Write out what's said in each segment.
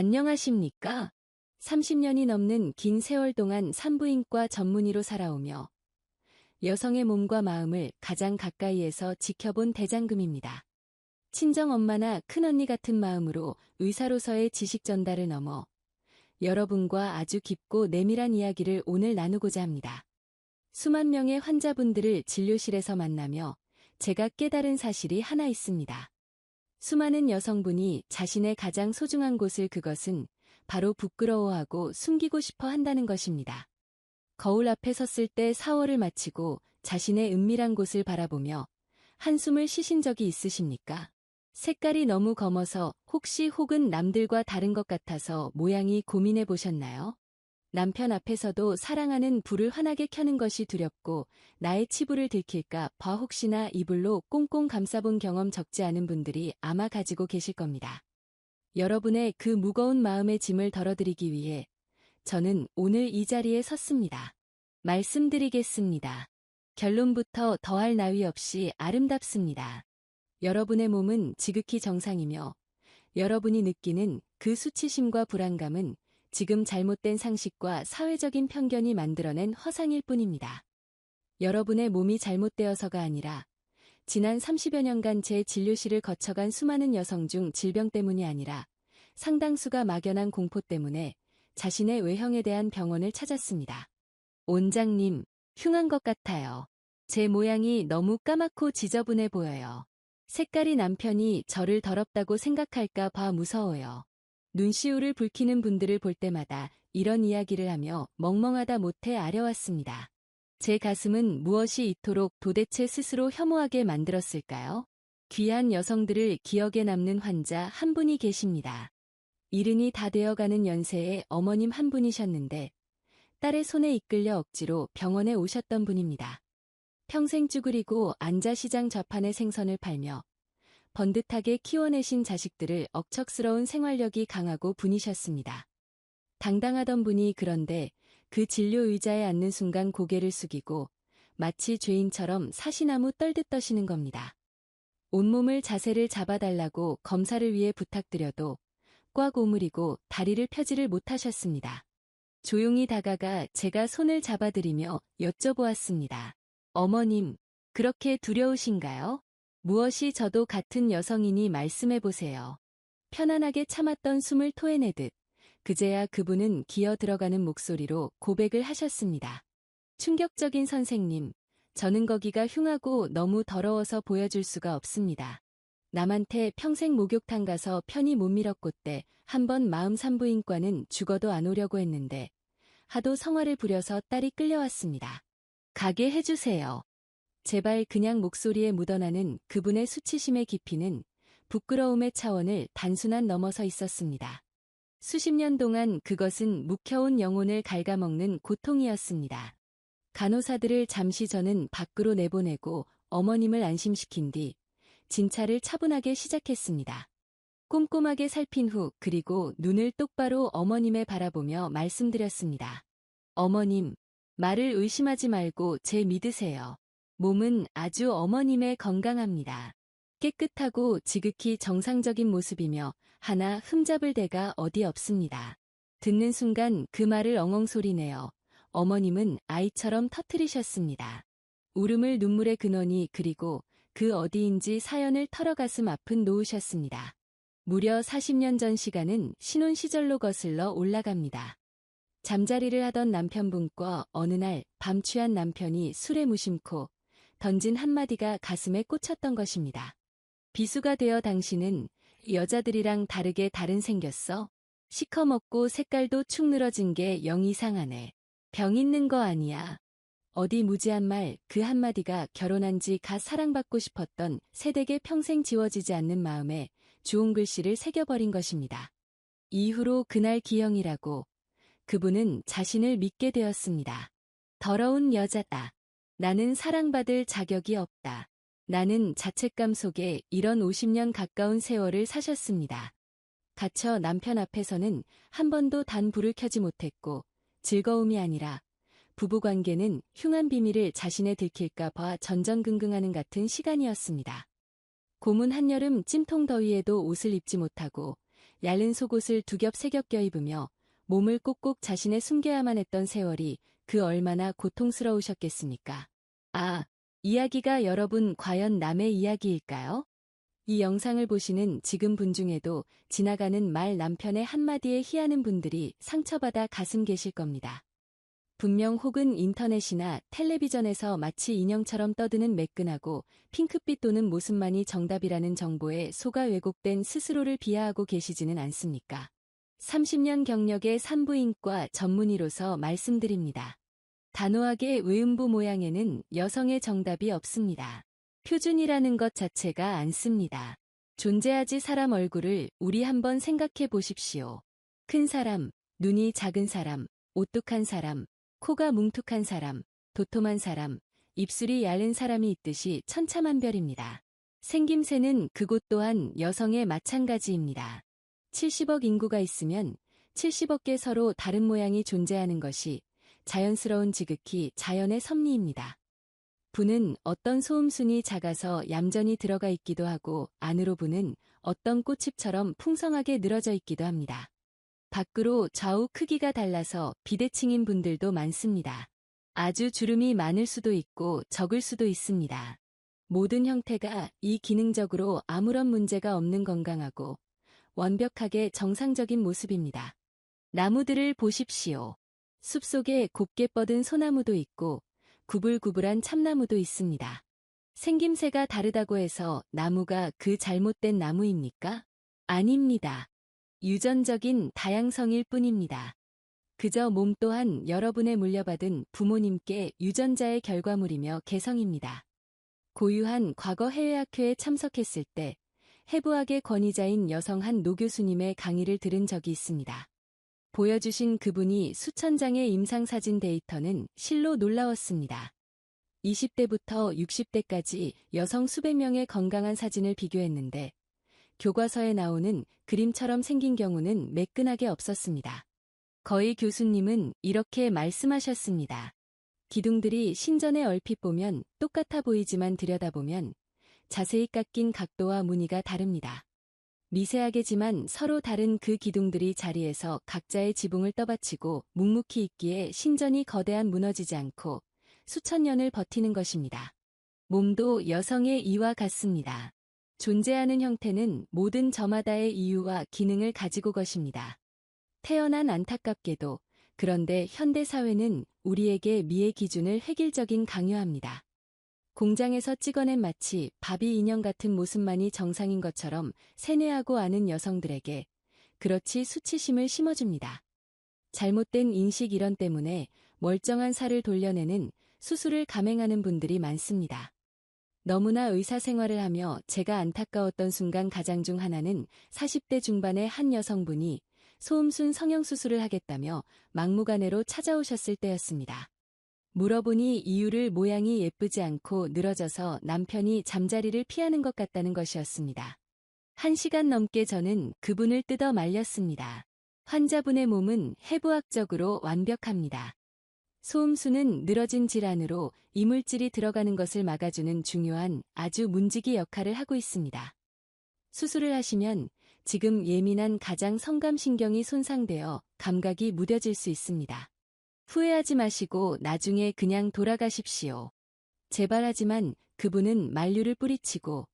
안녕하십니까? 30년이 넘는 긴 세월 동안 산부인과 전문의로 살아오며 여성의 몸과 마음을 가장 가까이에서 지켜본 대장금입니다. 친정엄마나 큰언니 같은 마음으로 의사로서의 지식 전달을 넘어 여러분과 아주 깊고 내밀한 이야기를 오늘 나누고자 합니다. 수만 명의 환자분들을 진료실에서 만나며 제가 깨달은 사실이 하나 있습니다. 수많은 여성분이 자신의 가장 소중한 곳을 그것은 바로 부끄러워하고 숨기고 싶어 한다는 것입니다. 거울 앞에 섰을 때 샤워를 마치고 자신의 은밀한 곳을 바라보며 한숨을 쉬신 적이 있으십니까? 색깔이 너무 검어서 혹은 남들과 다른 것 같아서 모양이 고민해 보셨나요? 남편 앞에서도 사랑하는 불을 환하게 켜는 것이 두렵고 나의 치부를 들킬까 봐 혹시나 이불로 꽁꽁 감싸본 경험 적지 않은 분들이 아마 가지고 계실 겁니다. 여러분의 그 무거운 마음의 짐을 덜어드리기 위해 저는 오늘 이 자리에 섰습니다. 말씀드리겠습니다. 결론부터 더할 나위 없이 아름답습니다. 여러분의 몸은 지극히 정상이며 여러분이 느끼는 그 수치심과 불안감은 지금 잘못된 상식과 사회적인 편견이 만들어낸 허상일 뿐입니다. 여러분의 몸이 잘못되어서가 아니라 지난 30여 년간 제 진료실을 거쳐간 수많은 여성 중 질병 때문이 아니라 상당수가 막연한 공포 때문에 자신의 외형에 대한 병원을 찾았습니다. 원장님, 흉한 것 같아요. 제 모양이 너무 까맣고 지저분해 보여요. 색깔이 남편이 저를 더럽다고 생각할까 봐 무서워요. 눈시울을 붉히는 분들을 볼 때마다 이런 이야기를 하며 멍멍하다 못해 아려왔습니다. 제 가슴은 무엇이 이토록 도대체 스스로 혐오하게 만들었을까요? 귀한 여성들을 기억에 남는 환자 한 분이 계십니다. 이른이 다 되어가는 연세의 어머님 한 분이셨는데 딸의 손에 이끌려 억지로 병원에 오셨던 분입니다. 평생 쭈그리고 앉아 시장 좌판의 생선을 팔며 번듯하게 키워내신 자식들을 억척스러운 생활력이 강하고 분이셨습니다. 당당하던 분이 그런데 그 진료 의자에 앉는 순간 고개를 숙이고 마치 죄인처럼 사시나무 떨듯 떠시는 겁니다. 온몸을 자세를 잡아달라고 검사를 위해 부탁드려도 꽉 오므리고 다리를 펴지를 못하셨습니다. 조용히 다가가 제가 손을 잡아드리며 여쭤보았습니다. 어머님, 그렇게 두려우신가요? 무엇이 저도 같은 여성이니 말씀해보세요. 편안하게 참았던 숨을 토해내듯 그제야 그분은 기어 들어가는 목소리로 고백을 하셨습니다. 충격적인 선생님, 저는 거기가 흉하고 너무 더러워서 보여줄 수가 없습니다. 남한테 평생 목욕탕 가서 편히 못 밀었꽃대 한번 마음 산부인과는 죽어도 안 오려고 했는데 하도 성화를 부려서 딸이 끌려왔습니다. 가게 해주세요. 제발 그냥 목소리에 묻어나는 그분의 수치심의 깊이는 부끄러움의 차원을 단순한 넘어서 있었습니다. 수십 년 동안 그것은 묵혀온 영혼을 갉아먹는 고통이었습니다. 간호사들을 잠시 저는 밖으로 내보내고 어머님을 안심시킨 뒤 진찰을 차분하게 시작했습니다. 꼼꼼하게 살핀 후 그리고 눈을 똑바로 어머님에 바라보며 말씀드렸습니다. 어머님, 말을 의심하지 말고 제 믿으세요. 몸은 아주 어머님의 건강합니다. 깨끗하고 지극히 정상적인 모습이며 하나 흠잡을 데가 어디 없습니다. 듣는 순간 그 말을 엉엉소리내어 어머님은 아이처럼 터뜨리셨습니다. 울음을 눈물의 근원이 그리고 그 어디인지 사연을 털어 가슴 아픈 놓으셨습니다. 무려 40년 전 시간은 신혼 시절로 거슬러 올라갑니다. 잠자리를 하던 남편분과 어느 날 밤 취한 남편이 술에 무심코 던진 한마디가 가슴에 꽂혔던 것입니다. 비수가 되어 당신은 여자들이랑 다르게 다른 생겼어? 시커멓고 색깔도 축 늘어진 게 영 이상하네. 병 있는 거 아니야. 어디 무지한 말 그 한마디가 결혼한 지 갓 사랑받고 싶었던 새댁의 평생 지워지지 않는 마음에 주홍 글씨를 새겨버린 것입니다. 이후로 그날 기영이라고 그분은 자신을 믿게 되었습니다. 더러운 여자다. 나는 사랑받을 자격이 없다. 나는 자책감 속에 이런 50년 가까운 세월을 사셨습니다. 갇혀 남편 앞에서는 한 번도 단 불을 켜지 못했고 즐거움이 아니라 부부관계는 흉한 비밀을 자신에 들킬까 봐 전전긍긍하는 같은 시간이었습니다. 고문 한여름 찜통 더위에도 옷을 입지 못하고 얇은 속옷을 두 겹 세 겹 껴입으며 몸을 꼭꼭 자신에 숨겨야만 했던 세월이 그 얼마나 고통스러우셨겠습니까? 아, 이야기가 여러분 과연 남의 이야기일까요? 이 영상을 보시는 지금 분 중에도 지나가는 말 남편의 한마디에 희하는 분들이 상처받아 가슴 계실 겁니다. 분명 혹은 인터넷이나 텔레비전에서 마치 인형처럼 떠드는 매끈하고 핑크빛 도는 모습만이 정답이라는 정보에 속아 왜곡된 스스로를 비하하고 계시지는 않습니까? 30년 경력의 산부인과 전문의로서 말씀드립니다. 단호하게 외음부 모양에는 여성의 정답이 없습니다. 표준이라는 것 자체가 않습니다. 존재하지 사람 얼굴을 우리 한번 생각해 보십시오. 큰 사람, 눈이 작은 사람, 오뚝한 사람, 코가 뭉툭한 사람, 도톰한 사람, 입술이 얇은 사람이 있듯이 천차만별입니다. 생김새는 그곳 또한 여성의 마찬가지입니다. 70억 인구가 있으면 70억 개 서로 다른 모양이 존재하는 것이 자연스러운 지극히 자연의 섭리입니다. 부는 어떤 소음순이 작아서 얌전히 들어가 있기도 하고 안으로 부는 어떤 꽃잎처럼 풍성하게 늘어져 있기도 합니다. 밖으로 좌우 크기가 달라서 비대칭인 분들도 많습니다. 아주 주름이 많을 수도 있고 적을 수도 있습니다. 모든 형태가 이기능적으로 아무런 문제가 없는 건강하고 완벽하게 정상적인 모습입니다. 나무들을 보십시오. 숲속에 곱게 뻗은 소나무도 있고 구불구불한 참나무도 있습니다. 생김새가 다르다고 해서 나무가 그 잘못된 나무입니까? 아닙니다. 유전적인 다양성일 뿐입니다. 그저 몸 또한 여러분의 물려받은 부모님께 유전자의 결과물이며 개성입니다. 고유한 과거 해외학회에 참석했을 때 해부학의 권위자인 여성 한 노교수님의 강의를 들은 적이 있습니다. 보여주신 그분이 수천 장의 임상사진 데이터는 실로 놀라웠습니다. 20대부터 60대까지 여성 수백 명의 건강한 사진을 비교했는데 교과서에 나오는 그림처럼 생긴 경우는 매끈하게 없었습니다. 거의 교수님은 이렇게 말씀하셨습니다. 기둥들이 신전에 얼핏 보면 똑같아 보이지만 들여다보면 자세히 깎인 각도와 무늬가 다릅니다. 미세하게지만 서로 다른 그 기둥들이 자리에서 각자의 지붕을 떠받치고 묵묵히 있기에 신전이 거대한 무너지지 않고 수천 년을 버티는 것입니다. 몸도 여성의 이와 같습니다. 존재하는 형태는 모든 저마다의 이유와 기능을 가지고 것입니다. 태어난 안타깝게도 그런데 현대사회는 우리에게 미의 기준을 획일적인 강요합니다. 공장에서 찍어낸 마치 바비 인형 같은 모습만이 정상인 것처럼 세뇌하고 아는 여성들에게 그렇지 수치심을 심어줍니다. 잘못된 인식 이론 때문에 멀쩡한 살을 돌려내는 수술을 감행하는 분들이 많습니다. 너무나 의사생활을 하며 제가 안타까웠던 순간 가장 중 하나는 40대 중반의 한 여성분이 소음순 성형수술을 하겠다며 막무가내로 찾아오셨을 때였습니다. 물어보니 이유를 모양이 예쁘지 않고 늘어져서 남편이 잠자리를 피하는 것 같다는 것이었습니다. 1시간 넘게 저는 그분을 뜯어 말렸습니다. 환자분의 몸은 해부학적으로 완벽합니다. 소음순은 늘어진 질환으로 이물질이 들어가는 것을 막아주는 중요한 아주 문지기 역할을 하고 있습니다. 수술을 하시면 지금 예민한 가장 성감신경이 손상되어 감각이 무뎌질 수 있습니다. 후회하지 마시고 나중에 그냥 돌아가십시오. 제발 하지만 그분은 만류를 뿌리치고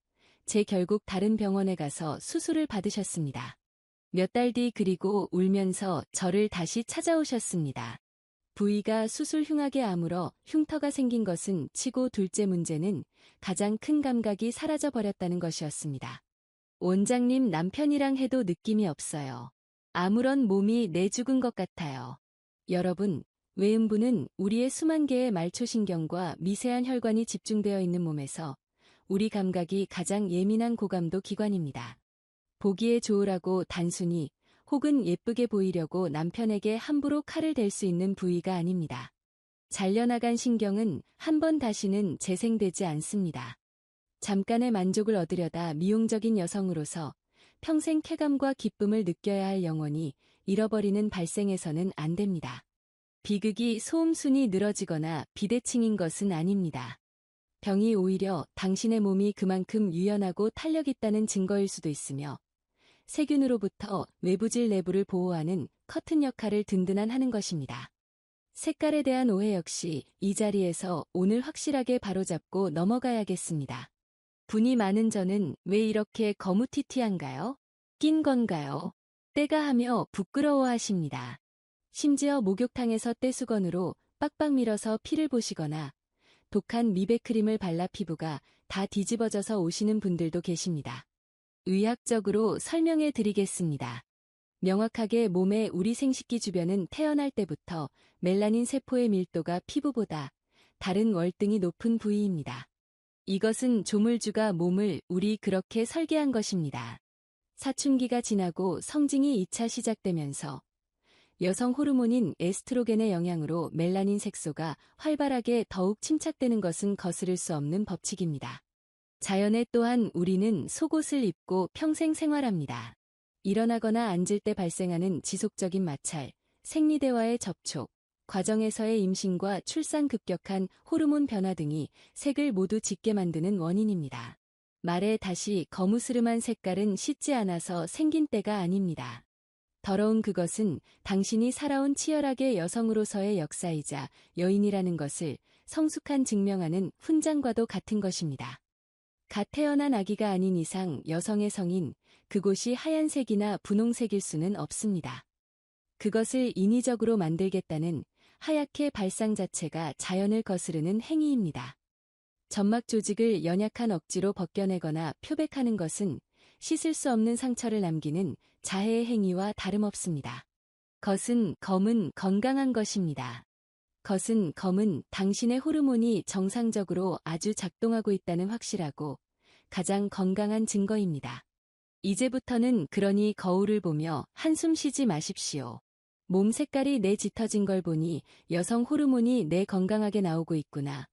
결국 다른 병원에 가서 수술을 받으셨습니다. 몇 달 뒤 그리고 울면서 저를 다시 찾아오셨습니다. 부위가 수술 흉하게 아물어 흉터가 생긴 것은 치고 둘째 문제는 가장 큰 감각이 사라져버렸다는 것이었습니다. 원장님 남편이랑 해도 느낌이 없어요. 아무런 몸이 내죽은 것 같아요. 여러분, 외음부는 우리의 수만 개의 말초신경과 미세한 혈관이 집중되어 있는 몸에서 우리 감각이 가장 예민한 고감도 기관입니다. 보기에 좋으라고 단순히 혹은 예쁘게 보이려고 남편에게 함부로 칼을 댈 수 있는 부위가 아닙니다. 잘려나간 신경은 한 번 다시는 재생되지 않습니다. 잠깐의 만족을 얻으려다 미용적인 여성으로서 평생 쾌감과 기쁨을 느껴야 할 영혼이 잃어버리는 발생해서는 안 됩니다. 비극이 소음순이 늘어지거나 비대칭인 것은 아닙니다. 병이 오히려 당신의 몸이 그만큼 유연하고 탄력 있다는 증거일 수도 있으며 세균으로부터 외부질 내부를 보호하는 커튼 역할을 든든한 하는 것입니다. 색깔에 대한 오해 역시 이 자리에서 오늘 확실하게 바로잡고 넘어가야겠습니다. 분이 많은 저는 왜 이렇게 거무튀튀한가요? 낀 건가요? 때가 하며 부끄러워하십니다. 심지어 목욕탕에서 떼수건으로 빡빡 밀어서 피를 보시거나 독한 미백크림을 발라 피부가 다 뒤집어져서 오시는 분들도 계십니다. 의학적으로 설명해 드리겠습니다. 명확하게 몸의 우리 생식기 주변은 태어날 때부터 멜라닌 세포의 밀도가 피부보다 다른 월등히 높은 부위입니다. 이것은 조물주가 몸을 우리 그렇게 설계한 것입니다. 사춘기가 지나고 성징이 2차 시작되면서 여성 호르몬인 에스트로겐의 영향으로 멜라닌 색소가 활발하게 더욱 침착되는 것은 거스를 수 없는 법칙입니다. 자연에 또한 우리는 속옷을 입고 평생 생활합니다. 일어나거나 앉을 때 발생하는 지속적인 마찰, 생리대와의 접촉, 과정에서의 임신과 출산 급격한 호르몬 변화 등이 색을 모두 짙게 만드는 원인입니다. 말에 다시 거무스름한 색깔은 씻지 않아서 생긴 때가 아닙니다. 더러운 그것은 당신이 살아온 치열하게 여성으로서의 역사이자 여인이라는 것을 성숙한 증명하는 훈장과도 같은 것입니다. 갓 태어난 아기가 아닌 이상 여성의 성인, 그곳이 하얀색이나 분홍색일 수는 없습니다. 그것을 인위적으로 만들겠다는 하얗게 발상 자체가 자연을 거스르는 행위입니다. 점막 조직을 연약한 억지로 벗겨내거나 표백하는 것은 씻을 수 없는 상처를 남기는 자해의 행위와 다름없습니다. 겉은 검은 건강한 것입니다. 겉은 검은 당신의 호르몬이 정상적으로 아주 작동하고 있다는 확실하고 가장 건강한 증거입니다. 이제부터는 그러니 거울을 보며 한숨 쉬지 마십시오. 몸 색깔이 내 짙어진 걸 보니 여성 호르몬이 내 건강하게 나오고 있구나.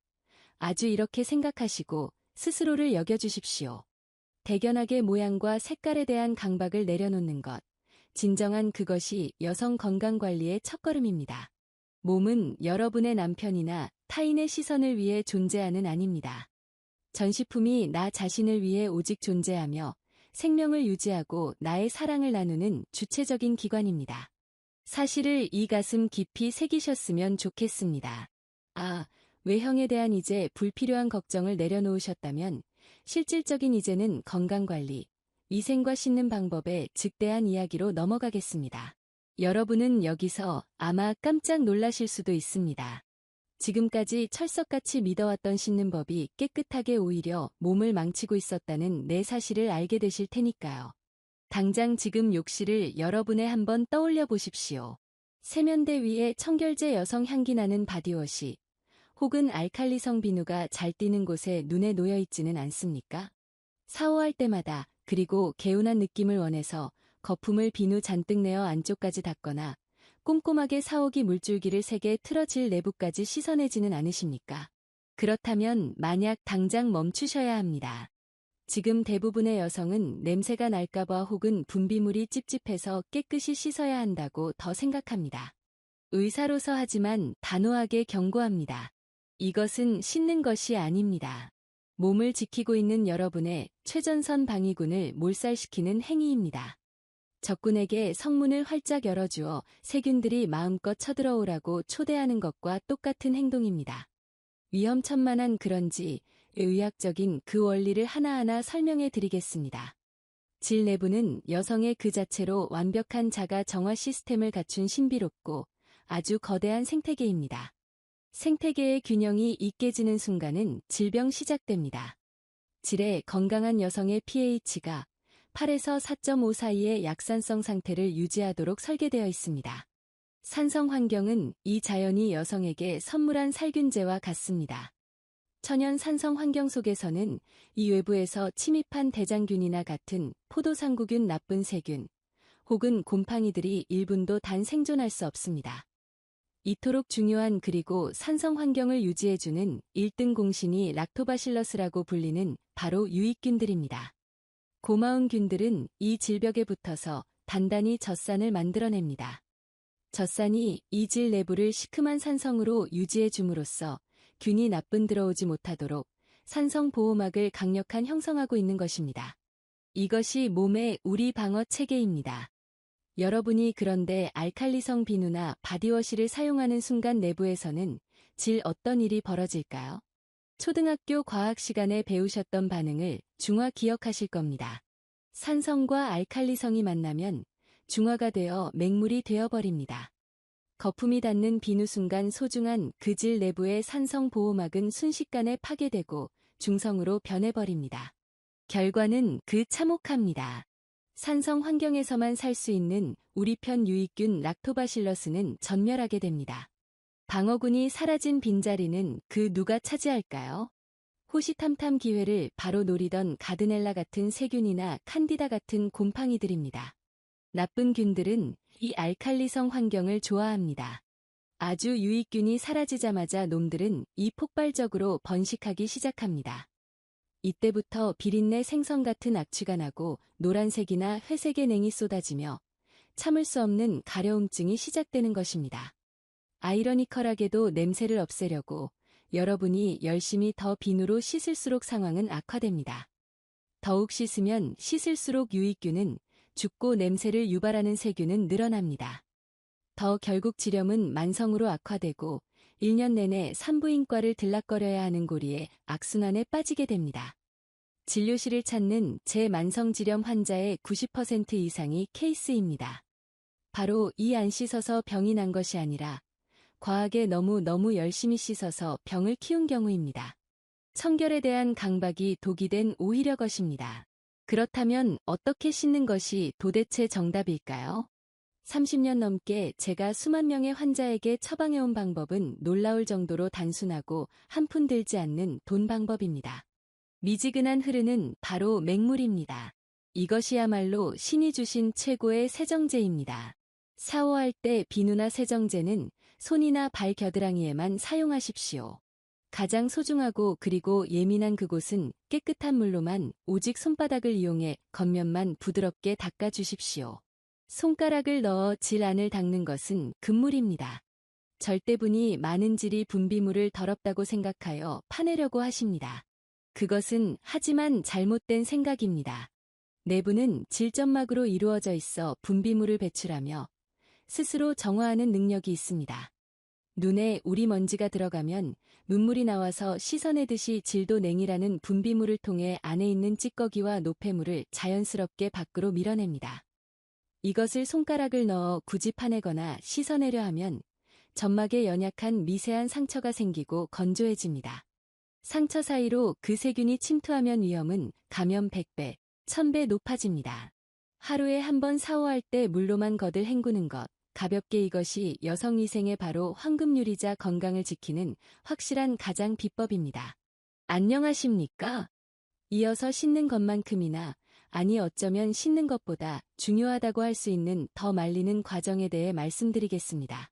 아주 이렇게 생각하시고 스스로를 여겨주십시오. 대견하게 모양과 색깔에 대한 강박을 내려놓는 것. 진정한 그것이 여성 건강관리의 첫걸음입니다. 몸은 여러분의 남편이나 타인의 시선을 위해 존재하는 아닙니다. 전시품이 나 자신을 위해 오직 존재하며 생명을 유지하고 나의 사랑을 나누는 주체적인 기관입니다. 사실을 이 가슴 깊이 새기셨으면 좋겠습니다. 아, 외형에 대한 이제 불필요한 걱정을 내려놓으셨다면 실질적인 이제는 건강관리, 위생과 씻는 방법에 즉대한 이야기로 넘어가겠습니다. 여러분은 여기서 아마 깜짝 놀라실 수도 있습니다. 지금까지 철석같이 믿어왔던 씻는 법이 깨끗하게 오히려 몸을 망치고 있었다는 내 사실을 알게 되실 테니까요. 당장 지금 욕실을 여러분의 한번 떠올려 보십시오. 세면대 위에 청결제 여성 향기 나는 바디워시, 혹은 알칼리성 비누가 잘 띄는 곳에 눈에 놓여 있지는 않습니까? 샤워할 때마다 그리고 개운한 느낌을 원해서 거품을 비누 잔뜩 내어 안쪽까지 닦거나 꼼꼼하게 사오기 물줄기를 세게 틀어질 내부까지 씻어내지는 않으십니까? 그렇다면 만약 당장 멈추셔야 합니다. 지금 대부분의 여성은 냄새가 날까봐 혹은 분비물이 찝찝해서 깨끗이 씻어야 한다고 더 생각합니다. 의사로서 하지만 단호하게 경고합니다. 이것은 씻는 것이 아닙니다. 몸을 지키고 있는 여러분의 최전선 방위군을 몰살시키는 행위입니다. 적군에게 성문을 활짝 열어주어 세균들이 마음껏 쳐들어오라고 초대하는 것과 똑같은 행동입니다. 위험천만한 그런지 의학적인 그 원리를 하나하나 설명해 드리겠습니다. 질 내부는 여성의 그 자체로 완벽한 자가 정화 시스템을 갖춘 신비롭고 아주 거대한 생태계입니다. 생태계의 균형이 깨지는 순간은 질병 시작됩니다. 질의 건강한 여성의 pH가 8에서 4.5 사이의 약산성 상태를 유지하도록 설계되어 있습니다. 산성 환경은 이 자연이 여성에게 선물한 살균제와 같습니다. 천연 산성 환경 속에서는 이 외부에서 침입한 대장균이나 같은 포도상구균 나쁜 세균, 혹은 곰팡이들이 1분도 단 생존할 수 없습니다. 이토록 중요한 그리고 산성 환경을 유지해주는 1등 공신이 락토바실러스라고 불리는 바로 유익균들입니다. 고마운 균들은 이 질벽에 붙어서 단단히 젖산을 만들어냅니다. 젖산이 이 질 내부를 시큼한 산성으로 유지해 줌으로써 균이 나쁜 들어오지 못하도록 산성 보호막을 강력한 형성하고 있는 것입니다. 이것이 몸의 우리 방어 체계입니다. 여러분이 그런데 알칼리성 비누나 바디워시를 사용하는 순간 내부에서는 질 어떤 일이 벌어질까요? 초등학교 과학 시간에 배우셨던 반응을 중화 기억하실 겁니다. 산성과 알칼리성이 만나면 중화가 되어 맹물이 되어버립니다. 거품이 닿는 비누 순간 소중한 그 질 내부의 산성 보호막은 순식간에 파괴되고 중성으로 변해버립니다. 결과는 그 참혹합니다. 산성 환경에서만 살 수 있는 우리 편 유익균 락토바실러스는 전멸하게 됩니다. 방어군이 사라진 빈자리는 그 누가 차지할까요? 호시탐탐 기회를 바로 노리던 가드넬라 같은 세균이나 칸디다 같은 곰팡이들입니다. 나쁜 균들은 이 알칼리성 환경을 좋아합니다. 아주 유익균이 사라지자마자 놈들은 이 폭발적으로 번식하기 시작합니다. 이때부터 비린내 생선 같은 악취가 나고 노란색이나 회색의 냉이 쏟아지며 참을 수 없는 가려움증이 시작되는 것입니다. 아이러니컬하게도 냄새를 없애려고 여러분이 열심히 더 비누로 씻을수록 상황은 악화됩니다. 더욱 씻으면 씻을수록 유익균은 죽고 냄새를 유발하는 세균은 늘어납니다. 더 결국 지렴은 만성으로 악화되고 1년 내내 산부인과를 들락거려야 하는 고리에 악순환에 빠지게 됩니다. 진료실을 찾는 제만성지렴 환자의 90% 이상이 케이스입니다. 바로 이 안 씻어서 병이 난 것이 아니라 과하게 너무 열심히 씻어서 병을 키운 경우입니다. 청결에 대한 강박이 독이 된 오히려 것입니다. 그렇다면 어떻게 씻는 것이 도대체 정답일까요? 30년 넘게 제가 수만 명의 환자에게 처방해온 방법은 놀라울 정도로 단순하고 한 푼 들지 않는 돈 방법입니다. 미지근한 흐르는 바로 맹물입니다. 이것이야말로 신이 주신 최고의 세정제입니다. 샤워할 때 비누나 세정제는 손이나 발 겨드랑이에만 사용하십시오. 가장 소중하고 그리고 예민한 그곳은 깨끗한 물로만 오직 손바닥을 이용해 겉면만 부드럽게 닦아주십시오. 손가락을 넣어 질 안을 닦는 것은 금물입니다. 절대분이 많은 질이 분비물을 더럽다고 생각하여 파내려고 하십니다. 그것은 하지만 잘못된 생각입니다. 내부는 질점막으로 이루어져 있어 분비물을 배출하며 스스로 정화하는 능력이 있습니다. 눈에 우리 먼지가 들어가면 눈물이 나와서 씻어내듯이 질도 냉이라는 분비물을 통해 안에 있는 찌꺼기와 노폐물을 자연스럽게 밖으로 밀어냅니다. 이것을 손가락을 넣어 굳이 파내거나 씻어내려 하면 점막에 연약한 미세한 상처가 생기고 건조해집니다. 상처 사이로 그 세균이 침투하면 위험은 감염 100배, 1000배 높아집니다. 하루에 한 번 샤워할 때 물로만 겉을 헹구는 것, 가볍게 이것이 여성위생의 바로 황금률이자 건강을 지키는 확실한 가장 비법입니다. 안녕하십니까? 이어서 씻는 것만큼이나 아니 어쩌면 씻는 것보다 중요하다고 할 수 있는 더 말리는 과정에 대해 말씀드리겠습니다.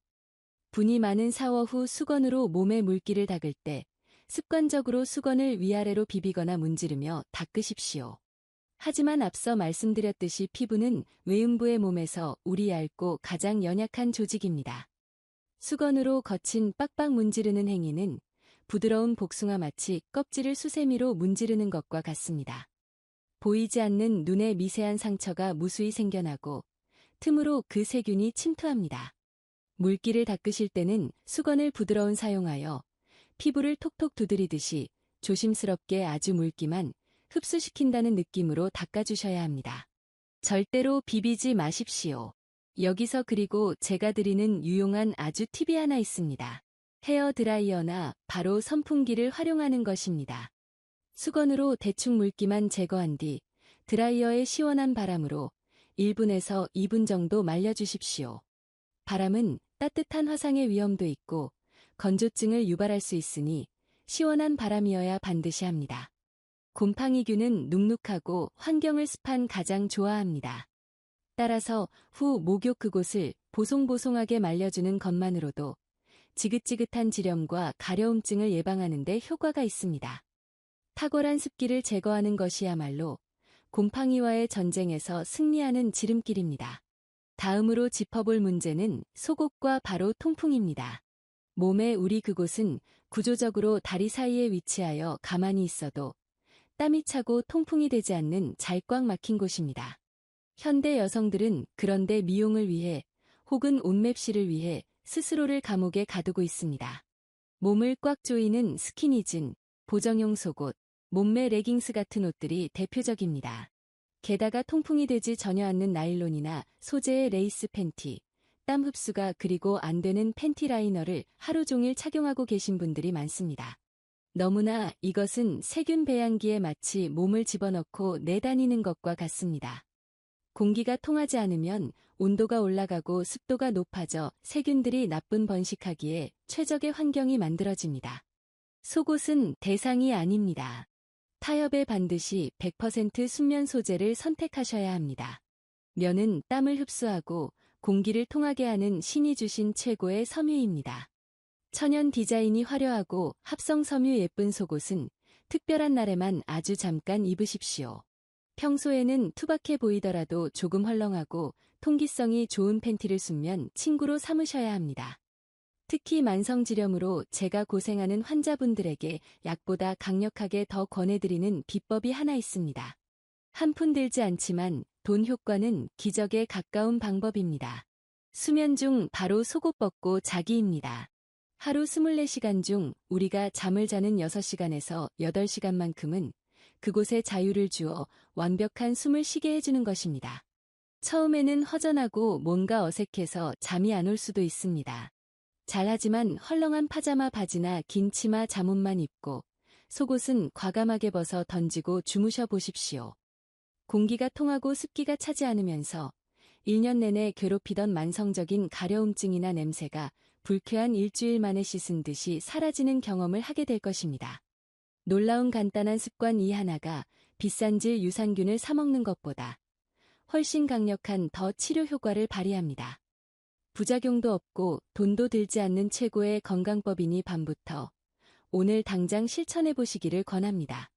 분이 많은 샤워 후 수건으로 몸에 물기를 닦을 때 습관적으로 수건을 위아래로 비비거나 문지르며 닦으십시오. 하지만 앞서 말씀드렸듯이 피부는 외음부의 몸에서 우리 얇고 가장 연약한 조직입니다. 수건으로 거친 빡빡 문지르는 행위는 부드러운 복숭아 마치 껍질을 수세미로 문지르는 것과 같습니다. 보이지 않는 눈의 미세한 상처가 무수히 생겨나고 틈으로 그 세균이 침투합니다. 물기를 닦으실 때는 수건을 부드러운 사용하여 피부를 톡톡 두드리듯이 조심스럽게 아주 물기만 흡수시킨다는 느낌으로 닦아주셔야 합니다. 절대로 비비지 마십시오. 여기서 그리고 제가 드리는 유용한 아주 팁이 하나 있습니다. 헤어 드라이어나 바로 선풍기를 활용하는 것입니다. 수건으로 대충 물기만 제거한 뒤 드라이어의 시원한 바람으로 1분에서 2분 정도 말려주십시오. 바람은 따뜻한 화상의 위험도 있고 건조증을 유발할 수 있으니 시원한 바람이어야 반드시 합니다. 곰팡이균은 눅눅하고 환경을 습한 가장 좋아합니다. 따라서 후 목욕 그곳을 보송보송하게 말려주는 것만으로도 지긋지긋한 지렴과 가려움증을 예방하는 데 효과가 있습니다. 탁월한 습기를 제거하는 것이야말로 곰팡이와의 전쟁에서 승리하는 지름길입니다. 다음으로 짚어볼 문제는 속옷과 바로 통풍입니다. 몸의 우리 그곳은 구조적으로 다리 사이에 위치하여 가만히 있어도 땀이 차고 통풍이 되지 않는 잘 꽉 막힌 곳입니다. 현대 여성들은 그런데 미용을 위해 혹은 옷맵시를 위해 스스로를 감옥에 가두고 있습니다. 몸을 꽉 조이는 스키니진, 보정용 속옷, 몸매 레깅스 같은 옷들이 대표적입니다. 게다가 통풍이 되지 전혀 않는 나일론이나 소재의 레이스 팬티, 땀 흡수가 그리고 안 되는 팬티 라이너를 하루 종일 착용하고 계신 분들이 많습니다. 너무나 이것은 세균 배양기에 마치 몸을 집어넣고 내다니는 것과 같습니다. 공기가 통하지 않으면 온도가 올라가고 습도가 높아져 세균들이 나쁜 번식하기에 최적의 환경이 만들어집니다. 속옷은 대상이 아닙니다. 타협에 반드시 100% 순면 소재를 선택하셔야 합니다. 면은 땀을 흡수하고 공기를 통하게 하는 신이 주신 최고의 섬유입니다. 천연 디자인이 화려하고 합성 섬유 예쁜 속옷은 특별한 날에만 아주 잠깐 입으십시오. 평소에는 투박해 보이더라도 조금 헐렁하고 통기성이 좋은 팬티를 순면 친구로 삼으셔야 합니다. 특히 만성지렴으로 제가 고생하는 환자분들에게 약보다 강력하게 더 권해드리는 비법이 하나 있습니다. 한 푼 들지 않지만 돈 효과는 기적에 가까운 방법입니다. 수면 중 바로 속옷 벗고 자기입니다. 하루 24시간 중 우리가 잠을 자는 6시간에서 8시간만큼은 그곳에 자유를 주어 완벽한 숨을 쉬게 해주는 것입니다. 처음에는 허전하고 뭔가 어색해서 잠이 안 올 수도 있습니다. 잘하지만 헐렁한 파자마 바지나 긴 치마 잠옷만 입고 속옷은 과감하게 벗어 던지고 주무셔 보십시오. 공기가 통하고 습기가 차지 않으면서 1년 내내 괴롭히던 만성적인 가려움증이나 냄새가 불쾌한 일주일 만에 씻은 듯이 사라지는 경험을 하게 될 것입니다. 놀라운 간단한 습관 이 하나가 비싼 질 유산균을 사 먹는 것보다 훨씬 강력한 더 치료 효과를 발휘합니다. 부작용도 없고 돈도 들지 않는 최고의 건강법이니 밤부터 오늘 당장 실천해 보시기를 권합니다.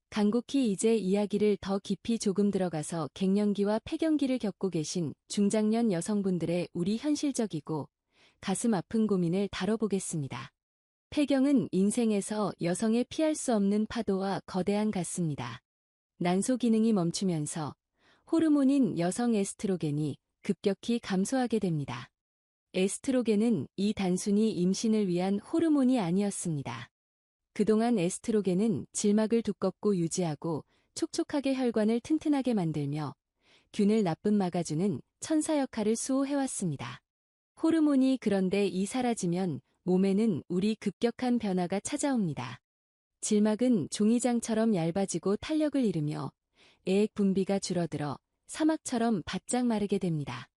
간곡히 이제 이야기를 더 깊이 조금 들어가서 갱년기와 폐경기를 겪고 계신 중장년 여성분들의 우리 현실적이고 가슴 아픈 고민을 다뤄보겠습니다. 폐경은 인생에서 여성의 피할 수 없는 파도와 거대한 같습니다. 난소 기능이 멈추면서 호르몬인 여성 에스트로겐이 급격히 감소하게 됩니다. 에스트로겐은 이 단순히 임신을 위한 호르몬이 아니었습니다. 그동안 에스트로겐은 질막을 두껍고 유지하고 촉촉하게 혈관을 튼튼하게 만들며 균을 나쁜 막아주는 천사 역할을 수호해왔습니다. 호르몬이 그런데 사라지면 몸에는 우리 급격한 변화가 찾아옵니다. 질막은 종이장처럼 얇아지고 탄력을 잃으며 애액 분비가 줄어들어 사막처럼 바짝 마르게 됩니다.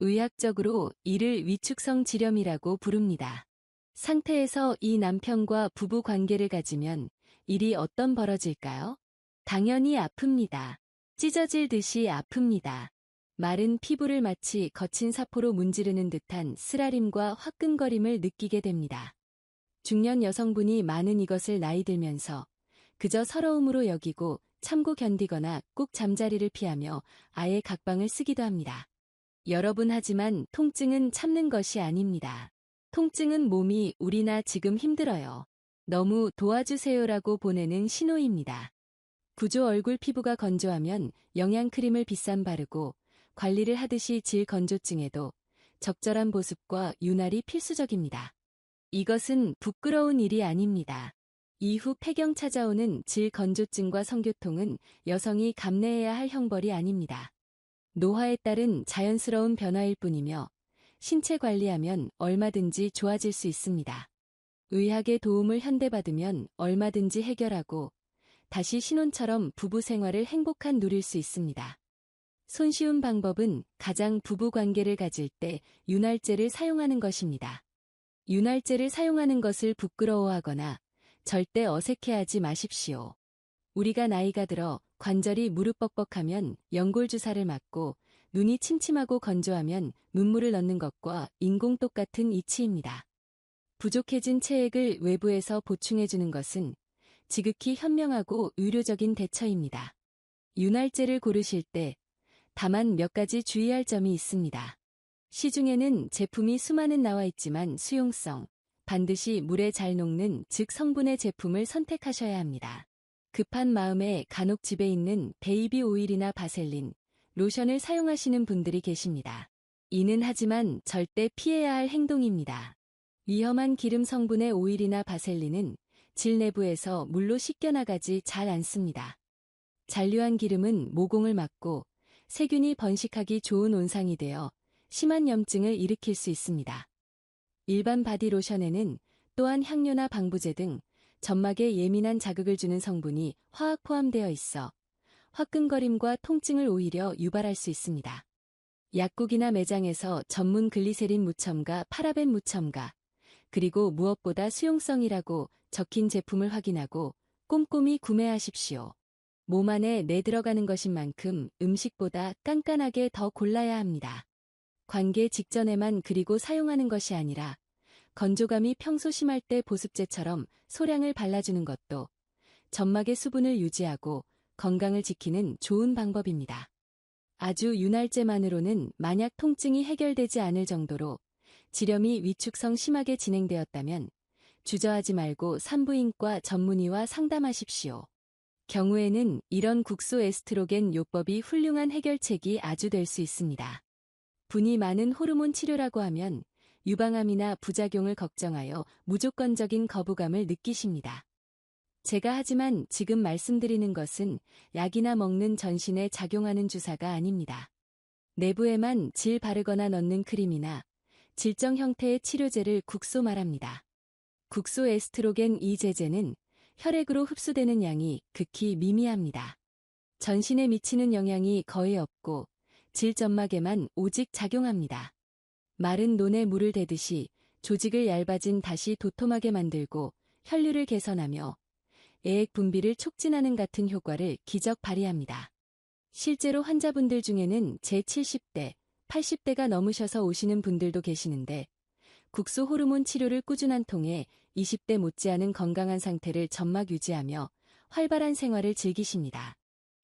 의학적으로 이를 위축성 지렴이라고 부릅니다. 상태에서 이 남편과 부부 관계를 가지면 일이 어떤 벌어질까요? 당연히 아픕니다. 찢어질 듯이 아픕니다. 마른 피부를 마치 거친 사포로 문지르는 듯한 쓰라림과 화끈거림을 느끼게 됩니다. 중년 여성분이 많은 이것을 나이 들면서 그저 서러움으로 여기고 참고 견디거나 꼭 잠자리를 피하며 아예 각방을 쓰기도 합니다. 여러분 하지만 통증은 참는 것이 아닙니다. 통증은 몸이 우리나 지금 힘들어요. 너무 도와주세요라고 보내는 신호입니다. 구조 얼굴 피부가 건조하면 영양크림을 비싼 바르고 관리를 하듯이 질 건조증에도 적절한 보습과 윤활이 필수적입니다. 이것은 부끄러운 일이 아닙니다. 이후 폐경 찾아오는 질 건조증과 성교통은 여성이 감내해야 할 형벌이 아닙니다. 노화에 따른 자연스러운 변화일 뿐이며 신체 관리하면 얼마든지 좋아질 수 있습니다. 의학의 도움을 현대받으면 얼마든지 해결하고 다시 신혼처럼 부부 생활을 행복한 누릴 수 있습니다. 손쉬운 방법은 가장 부부 관계를 가질 때 윤활제를 사용하는 것입니다. 윤활제를 사용하는 것을 부끄러워하거나 절대 어색해하지 마십시오. 우리가 나이가 들어 관절이 무릎뻑뻑하면 연골주사를 맞고 눈이 침침하고 건조하면 문물을 넣는 것과 인공똑 같은 이치입니다. 부족해진 체액을 외부에서 보충해주는 것은 지극히 현명하고 의료적인 대처입니다. 윤활제를 고르실 때 다만 몇 가지 주의할 점이 있습니다. 시중에는 제품이 수많은 나와 있지만 수용성, 반드시 물에 잘 녹는 즉 성분의 제품을 선택하셔야 합니다. 급한 마음에 간혹 집에 있는 베이비 오일이나 바셀린, 로션을 사용하시는 분들이 계십니다. 이는 하지만 절대 피해야 할 행동입니다. 위험한 기름 성분의 오일이나 바셀린은 질 내부에서 물로 씻겨나가지 잘 않습니다. 잔류한 기름은 모공을 막고 세균이 번식하기 좋은 온상이 되어 심한 염증을 일으킬 수 있습니다. 일반 바디로션에는 또한 향료나 방부제 등 점막에 예민한 자극을 주는 성분이 화학 포함되어 있어 화끈거림과 통증을 오히려 유발할 수 있습니다. 약국이나 매장에서 전문 글리세린 무첨가, 파라벤 무첨가, 그리고 무엇보다 수용성이라고 적힌 제품을 확인하고 꼼꼼히 구매하십시오. 몸 안에 내들어가는 것인 만큼 음식보다 깐깐하게 더 골라야 합니다. 관계 직전에만 그리고 사용하는 것이 아니라 건조감이 평소 심할 때 보습제처럼 소량을 발라주는 것도 점막의 수분을 유지하고 건강을 지키는 좋은 방법입니다. 아주 윤활제만으로는 만약 통증이 해결되지 않을 정도로 지렴이 위축성 심하게 진행되었다면 주저하지 말고 산부인과 전문의와 상담하십시오. 경우에는 이런 국소 에스트로겐 요법이 훌륭한 해결책이 아주 될 수 있습니다. 분이 많은 호르몬 치료라고 하면 유방암이나 부작용을 걱정하여 무조건적인 거부감을 느끼십니다. 제가 하지만 지금 말씀드리는 것은 약이나 먹는 전신에 작용하는 주사가 아닙니다. 내부에만 질 바르거나 넣는 크림이나 질정 형태의 치료제를 국소 말합니다. 국소 에스트로겐 이 제제는 혈액으로 흡수되는 양이 극히 미미합니다. 전신에 미치는 영향이 거의 없고 질점막에만 오직 작용합니다. 마른 논에 물을 대듯이 조직을 얇아진 다시 도톰하게 만들고 혈류를 개선하며 애액 분비를 촉진하는 같은 효과를 기적 발휘합니다. 실제로 환자분들 중에는 제 70대, 80대가 넘으셔서 오시는 분들도 계시는데 국소 호르몬 치료를 꾸준한 통해 20대 못지않은 건강한 상태를 점막 유지하며 활발한 생활을 즐기십니다.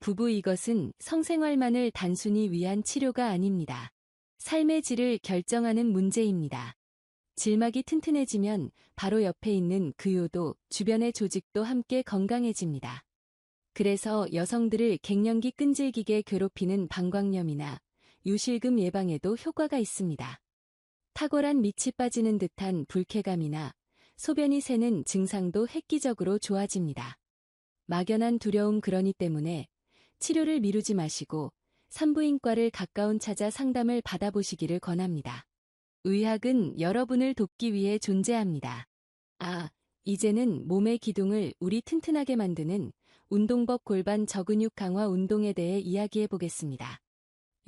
부부 이것은 성생활만을 단순히 위한 치료가 아닙니다. 삶의 질을 결정하는 문제입니다. 질막이 튼튼해지면 바로 옆에 있는 근요도 주변의 조직도 함께 건강해집니다. 그래서 여성들을 갱년기 끈질기게 괴롭히는 방광염이나 요실금 예방에도 효과가 있습니다. 탁월한 밑이 빠지는 듯한 불쾌감이나 소변이 새는 증상도 획기적으로 좋아집니다. 막연한 두려움 그러니 때문에 치료를 미루지 마시고 산부인과를 가까운 찾아 상담을 받아보시기를 권합니다. 의학은 여러분을 돕기 위해 존재합니다. 이제는 몸의 기둥을 우리 튼튼하게 만드는 운동법 골반 저근육 강화 운동에 대해 이야기해 보겠습니다.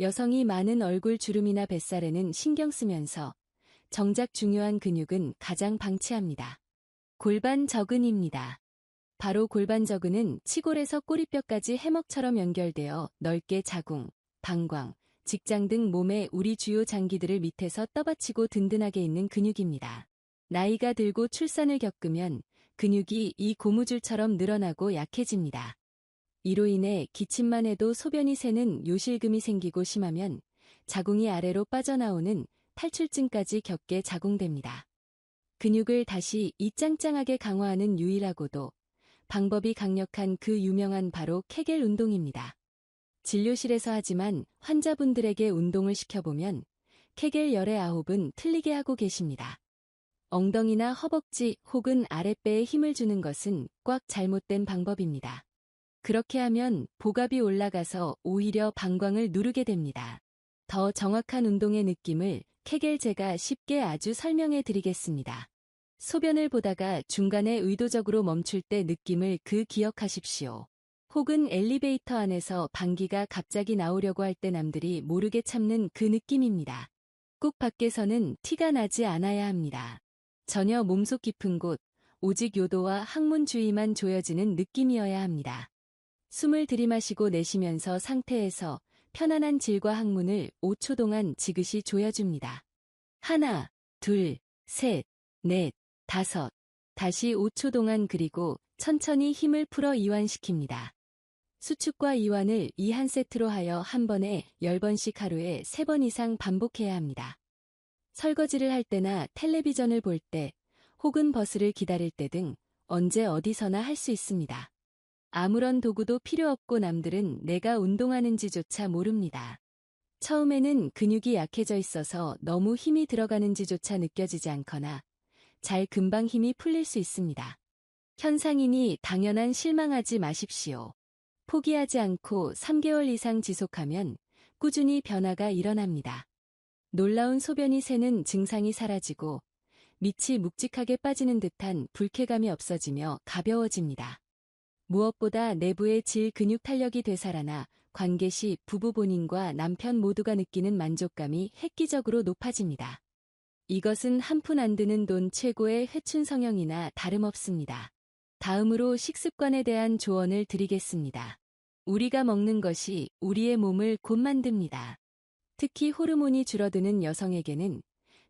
여성이 많은 얼굴 주름이나 뱃살에는 신경 쓰면서 정작 중요한 근육은 가장 방치합니다. 골반 저근입니다. 바로 골반 저근은 치골에서 꼬리뼈까지 해먹처럼 연결되어 넓게 자궁, 방광, 직장 등 몸의 우리 주요 장기들을 밑에서 떠받치고 든든하게 있는 근육입니다. 나이가 들고 출산을 겪으면 근육이 이 고무줄처럼 늘어나고 약해집니다. 이로 인해 기침만 해도 소변이 새는 요실금이 생기고 심하면 자궁이 아래로 빠져나오는 탈출증까지 겪게 작용됩니다. 근육을 다시 짱짱하게 강화하는 유일하고도 방법이 강력한 그 유명한 바로 케겔 운동입니다. 진료실에서 하지만 환자분들에게 운동을 시켜보면 케겔 열의 9은 틀리게 하고 계십니다. 엉덩이나 허벅지 혹은 아랫배에 힘을 주는 것은 꽉 잘못된 방법입니다. 그렇게 하면 복압이 올라가서 오히려 방광을 누르게 됩니다. 더 정확한 운동의 느낌을 케겔 제가 쉽게 아주 설명해 드리겠습니다. 소변을 보다가 중간에 의도적으로 멈출 때 느낌을 기억하십시오. 혹은 엘리베이터 안에서 방귀가 갑자기 나오려고 할 때 남들이 모르게 참는 그 느낌입니다. 꼭 밖에서는 티가 나지 않아야 합니다. 전혀 몸속 깊은 곳, 오직 요도와 항문 주위만 조여지는 느낌이어야 합니다. 숨을 들이마시고 내쉬면서 상태에서 편안한 질과 항문을 5초 동안 지그시 조여줍니다. 하나, 둘, 셋, 넷, 다섯. 다시 5초 동안 그리고 천천히 힘을 풀어 이완시킵니다. 수축과 이완을 이 한 세트로 하여 한 번에 10번씩 하루에 3번 이상 반복해야 합니다. 설거지를 할 때나 텔레비전을 볼 때 혹은 버스를 기다릴 때 등 언제 어디서나 할 수 있습니다. 아무런 도구도 필요 없고 남들은 내가 운동하는지조차 모릅니다. 처음에는 근육이 약해져 있어서 너무 힘이 들어가는지조차 느껴지지 않거나 잘 금방 힘이 풀릴 수 있습니다. 현상이니 당연한 실망하지 마십시오. 포기하지 않고 3개월 이상 지속하면 꾸준히 변화가 일어납니다. 놀라운 소변이 새는 증상이 사라지고 밑이 묵직하게 빠지는 듯한 불쾌감이 없어지며 가벼워집니다. 무엇보다 내부의 질 근육 탄력이 되살아나 관계 시 부부 본인과 남편 모두가 느끼는 만족감이 획기적으로 높아집니다. 이것은 한 푼 안 드는 돈 최고의 회춘 성형이나 다름없습니다. 다음으로 식습관에 대한 조언을 드리겠습니다. 우리가 먹는 것이 우리의 몸을 곧 만듭니다. 특히 호르몬이 줄어드는 여성에게는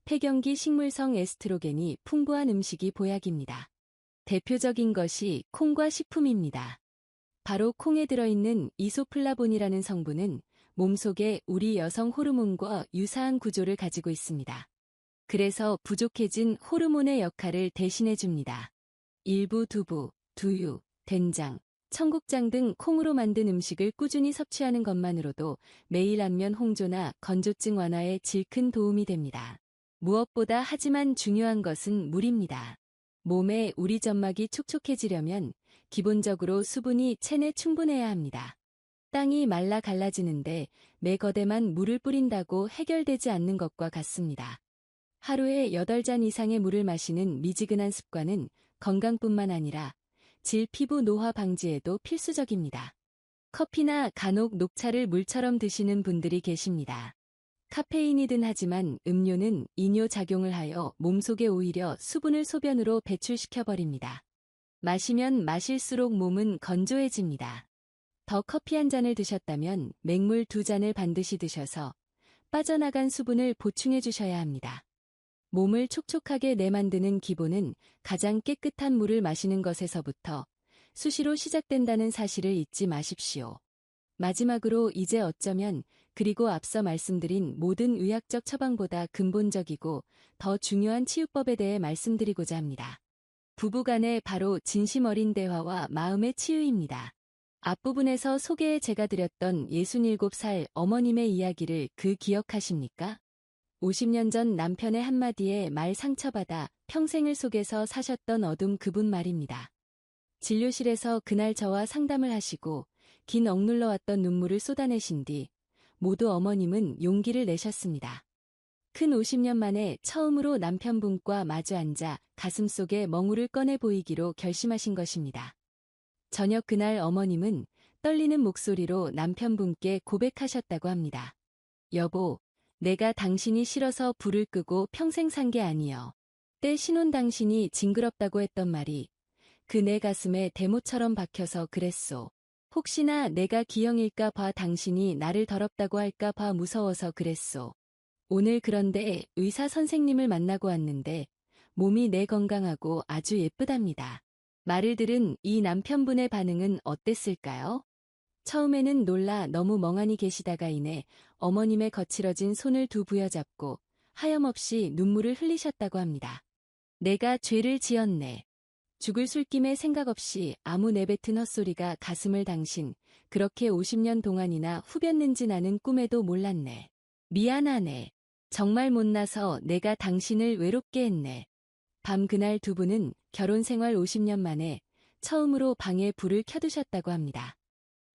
폐경기 식물성 에스트로겐이 풍부한 음식이 보약입니다. 대표적인 것이 콩과 식품입니다. 바로 콩에 들어있는 이소플라본이라는 성분은 몸속에 우리 여성 호르몬과 유사한 구조를 가지고 있습니다. 그래서 부족해진 호르몬의 역할을 대신해줍니다. 일부 두부, 두유, 된장, 청국장 등 콩으로 만든 음식을 꾸준히 섭취하는 것만으로도 매일 안면 홍조나 건조증 완화에 질 큰 도움이 됩니다. 무엇보다 하지만 중요한 것은 물입니다. 몸에 우리 점막이 촉촉해지려면 기본적으로 수분이 체내 충분해야 합니다. 땅이 말라 갈라지는데 매 거대만 물을 뿌린다고 해결되지 않는 것과 같습니다. 하루에 8잔 이상의 물을 마시는 미지근한 습관은 건강뿐만 아니라 질 피부 노화 방지에도 필수적입니다. 커피나 간혹 녹차를 물처럼 드시는 분들이 계십니다. 카페인이든 하지만 음료는 이뇨 작용을 하여 몸속에 오히려 수분을 소변으로 배출시켜버립니다. 마시면 마실수록 몸은 건조해집니다. 더 커피 한 잔을 드셨다면 맹물 2잔을 반드시 드셔서 빠져나간 수분을 보충해 주셔야 합니다. 몸을 촉촉하게 내만드는 기본은 가장 깨끗한 물을 마시는 것에서부터 수시로 시작된다는 사실을 잊지 마십시오. 마지막으로 이제 어쩌면 그리고 앞서 말씀드린 모든 의학적 처방보다 근본적이고 더 중요한 치유법에 대해 말씀드리고자 합니다. 부부간의 바로 진심 어린 대화와 마음의 치유입니다. 앞부분에서 소개해 제가 드렸던 67살 어머님의 이야기를 기억하십니까? 50년 전 남편의 한마디에 말 상처받아 평생을 속에서 사셨던 어둠 그분 말입니다. 진료실에서 그날 저와 상담을 하시고 긴 억눌러왔던 눈물을 쏟아내신 뒤 모두 어머님은 용기를 내셨습니다. 큰 50년 만에 처음으로 남편분과 마주 앉아 가슴속에 멍울을 꺼내 보이기로 결심하신 것입니다. 저녁 그날 어머님은 떨리는 목소리로 남편분께 고백하셨다고 합니다. 여보, 내가 당신이 싫어서 불을 끄고 평생 산 게 아니여. 때 신혼 당신이 징그럽다고 했던 말이 그 내 가슴에 대모처럼 박혀서 그랬소. 혹시나 내가 기형일까 봐 당신이 나를 더럽다고 할까 봐 무서워서 그랬소. 오늘 그런데 의사 선생님을 만나고 왔는데 몸이 내 건강하고 아주 예쁘답니다. 말을 들은 이 남편분의 반응은 어땠을까요? 처음에는 놀라 너무 멍하니 계시다가 이내 어머님의 거칠어진 손을 두 부여잡고 하염없이 눈물을 흘리셨다고 합니다. 내가 죄를 지었네. 죽을 술김에 생각 없이 아무 내뱉은 헛소리가 가슴을 당신 그렇게 50년 동안이나 후볐는지 나는 꿈에도 몰랐네. 미안하네. 정말 못나서 내가 당신을 외롭게 했네. 밤 그날 두 분은 결혼 생활 50년 만에 처음으로 방에 불을 켜두셨다고 합니다.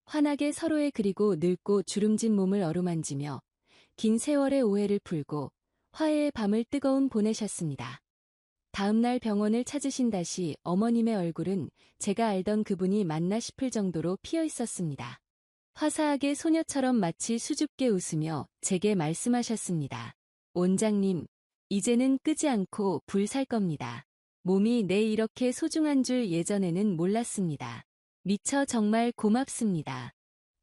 환하게 서로의 그리고 늙고 주름진 몸을 어루만지며 긴 세월의 오해를 풀고 화해의 밤을 뜨거운 보내셨습니다. 다음날 병원을 찾으신 다시 어머님의 얼굴은 제가 알던 그분이 맞나 싶을 정도로 피어 있었습니다. 화사하게 소녀처럼 마치 수줍게 웃으며 제게 말씀하셨습니다. 원장님, 이제는 끄지 않고 불 살 겁니다. 몸이 내 이렇게 소중한 줄 예전에는 몰랐습니다. 미처 정말 고맙습니다.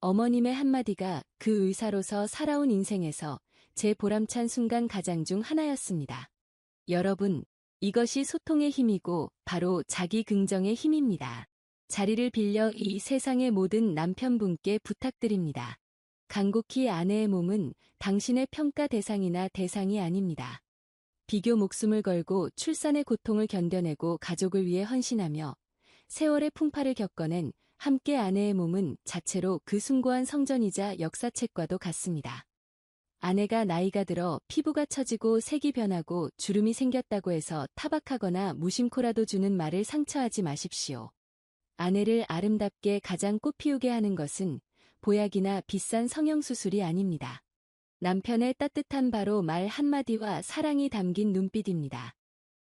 어머님의 한마디가 그 의사로서 살아온 인생에서 제 보람찬 순간 가장 중 하나였습니다. 여러분, 이것이 소통의 힘이고 바로 자기 긍정의 힘입니다. 자리를 빌려 이 세상의 모든 남편분께 부탁드립니다. 간곡히 아내의 몸은 당신의 평가 대상이나 대상이 아닙니다. 비교 목숨을 걸고 출산의 고통을 견뎌내고 가족을 위해 헌신하며 세월의 풍파를 겪어낸 함께 아내의 몸은 자체로 그 숭고한 성전이자 역사책과도 같습니다. 아내가 나이가 들어 피부가 처지고 색이 변하고 주름이 생겼다고 해서 타박하거나 무심코라도 주는 말을 상처하지 마십시오. 아내를 아름답게 가장 꽃피우게 하는 것은 보약이나 비싼 성형수술이 아닙니다. 남편의 따뜻한 바로 말 한마디와 사랑이 담긴 눈빛입니다.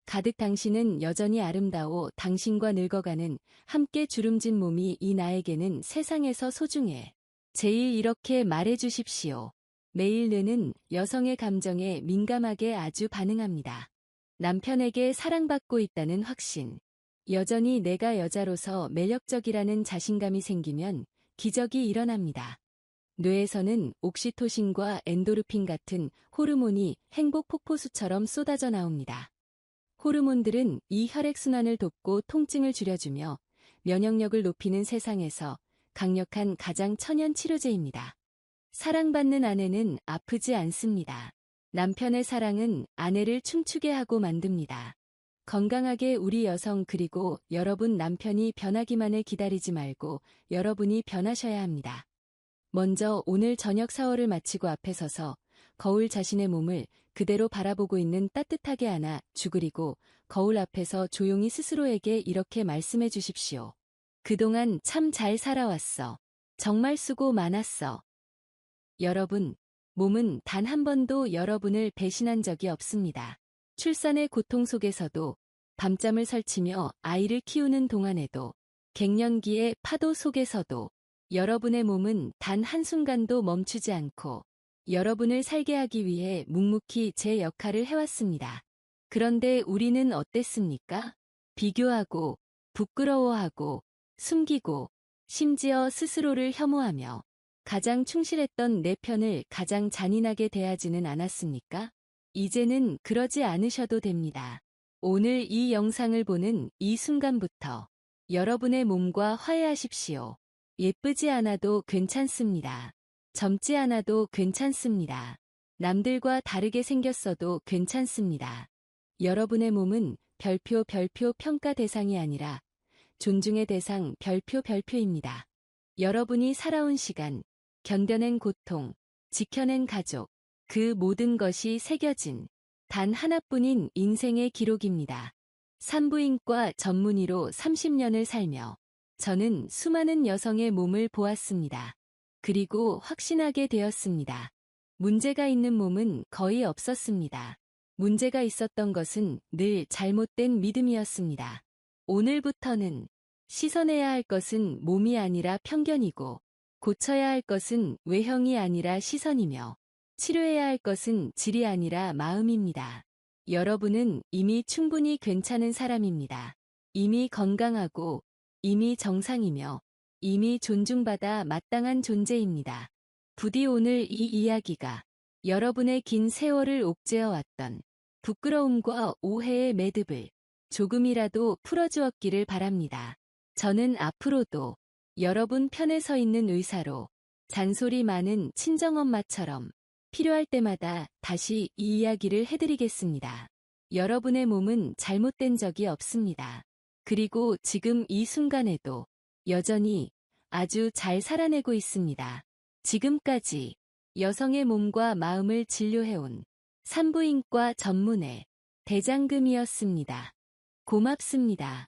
가득 당신은 여전히 아름다워 당신과 늙어가는 함께 주름진 몸이 이 나에게는 세상에서 소중해. 제일 이렇게 말해주십시오. 매일 뇌는 여성의 감정에 민감하게 아주 반응합니다. 남편에게 사랑받고 있다는 확신. 여전히 내가 여자로서 매력적이라는 자신감이 생기면 기적이 일어납니다. 뇌에서는 옥시토신과 엔도르핀 같은 호르몬이 행복 폭포수처럼 쏟아져 나옵니다. 호르몬들은 이 혈액순환을 돕고 통증을 줄여주며 면역력을 높이는 세상에서 강력한 가장 천연 치료제입니다. 사랑받는 아내는 아프지 않습니다. 남편의 사랑은 아내를 춤추게 하고 만듭니다. 건강하게 우리 여성 그리고 여러분 남편이 변하기만을 기다리지 말고 여러분이 변하셔야 합니다. 먼저 오늘 저녁 샤워를 마치고 앞에 서서 거울 자신의 몸을 그대로 바라보고 있는 따뜻하게 안아 주그리고 거울 앞에서 조용히 스스로에게 이렇게 말씀해 주십시오. 그동안 참 잘 살아왔어. 정말 수고 많았어. 여러분, 몸은 단 한 번도 여러분을 배신한 적이 없습니다. 출산의 고통 속에서도, 밤잠을 설치며 아이를 키우는 동안에도, 갱년기의 파도 속에서도 여러분의 몸은 단 한순간도 멈추지 않고 여러분을 살게 하기 위해 묵묵히 제 역할을 해왔습니다. 그런데 우리는 어땠습니까? 비교하고, 부끄러워하고, 숨기고, 심지어 스스로를 혐오하며 가장 충실했던 내 편을 가장 잔인하게 대하지는 않았습니까? 이제는 그러지 않으셔도 됩니다. 오늘 이 영상을 보는 이 순간부터 여러분의 몸과 화해하십시오. 예쁘지 않아도 괜찮습니다. 젊지 않아도 괜찮습니다. 남들과 다르게 생겼어도 괜찮습니다. 여러분의 몸은 별표 평가 대상이 아니라 존중의 대상 별표입니다. 여러분이 살아온 시간, 견뎌낸 고통, 지켜낸 가족, 그 모든 것이 새겨진 단 하나뿐인 인생의 기록입니다. 산부인과 전문의로 30년을 살며 저는 수많은 여성의 몸을 보았습니다. 그리고 확신하게 되었습니다. 문제가 있는 몸은 거의 없었습니다. 문제가 있었던 것은 늘 잘못된 믿음이었습니다. 오늘부터는 씻어내야 할 것은 몸이 아니라 편견이고 고쳐야 할 것은 외형이 아니라 시선이며 치료해야 할 것은 질이 아니라 마음입니다. 여러분은 이미 충분히 괜찮은 사람입니다. 이미 건강하고 이미 정상이며 이미 존중받아 마땅한 존재입니다. 부디 오늘 이 이야기가 여러분의 긴 세월을 옥죄어 왔던 부끄러움과 오해의 매듭을 조금이라도 풀어주었기를 바랍니다. 저는 앞으로도 여러분 편에 서 있는 의사로 잔소리 많은 친정엄마처럼 필요할 때마다 다시 이 이야기를 해드리겠습니다. 여러분의 몸은 잘못된 적이 없습니다. 그리고 지금 이 순간에도 여전히 아주 잘 살아내고 있습니다. 지금까지 여성의 몸과 마음을 진료해온 산부인과 전문의 대장금이었습니다. 고맙습니다.